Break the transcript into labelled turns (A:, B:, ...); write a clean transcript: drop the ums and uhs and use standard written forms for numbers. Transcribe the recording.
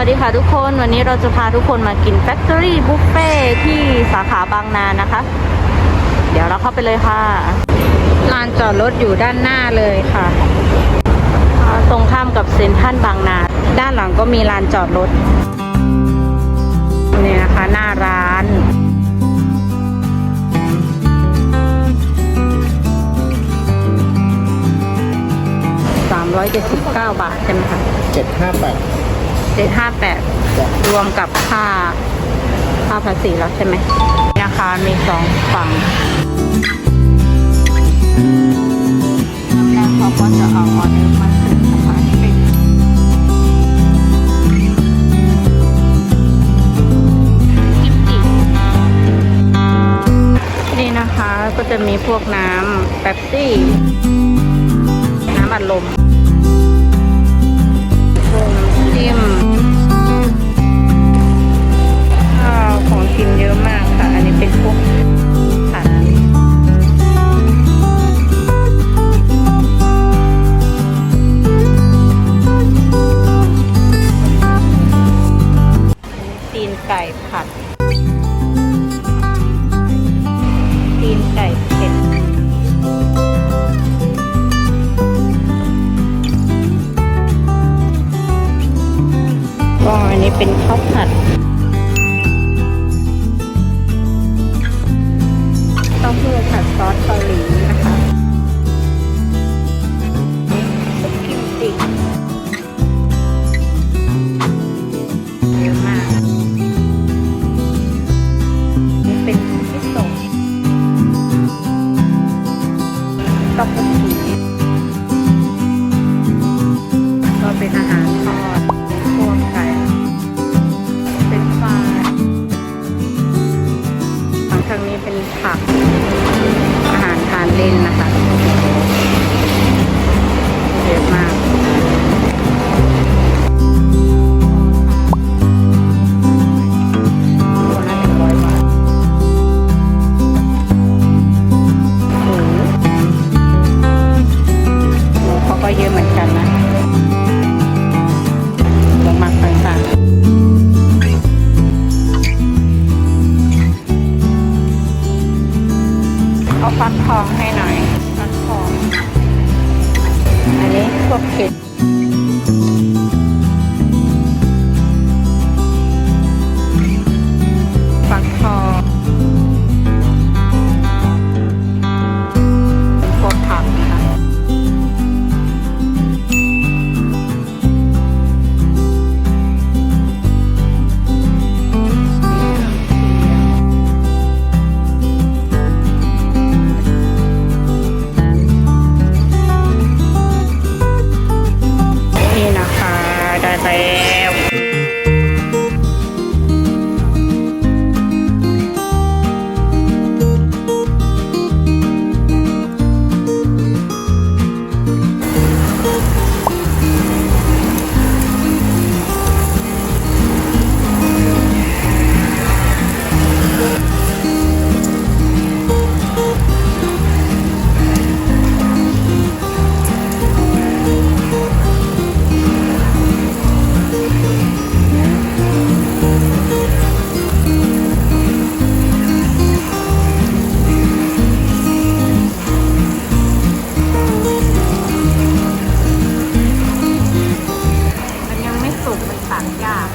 A: วัสดีค่ะทุกคนวันนี้เราจะพาทุกคนมากิน Factory Buffet ที่สาขาบางนานะคะ เดี๋ยวเราเข้าไปเลยค่ะลานจอดรถอยู่ด้านหน้าเลยค่ะตรงข้ามกับเซ็นทรัลบางนาด้านหลังก็มีลานจอดรถนี่นะคะหน้าร้าน379 บาทใช่ไหมคะ758รวมกับค่าภาษีแล้วใช่ไหมนะคะมี2ฝั่งแล้วเขาก็จะเอาออเดอร์มาเสิร์ฟนะคะเป็นกิมจินี่นะคะก็จะมีพวกน้ำเป๊ปซี่น้ำอัดลมจิ้มของกินเยอะมากค่ะอันนี้เป็นพวกผัดตีนไก่ผัดตีนไก่เผ็ดก็อันนี้เป็นข้าวผัดเต้าหู้ผัดซอสเกาหลีนะคะซุปกิมจิเยอะมากนี่เป็นมิโซะต๊อกโกกิก็เป็นอาหารทอดพวกไก่เป็นปลาทางนี้เป็นผักอาหารทานเล่นนะคะเยอะมากคนละ100 บาทหมูเขาก็เยอะเหมือนกันนะลงมาต่างๆเอาฟักทองให้หน่อยฟักทองอันนี้พวกเห็ดฟักทองพวกผักนะคะได้แล้วมันยังไม่สุกมันตัดยาก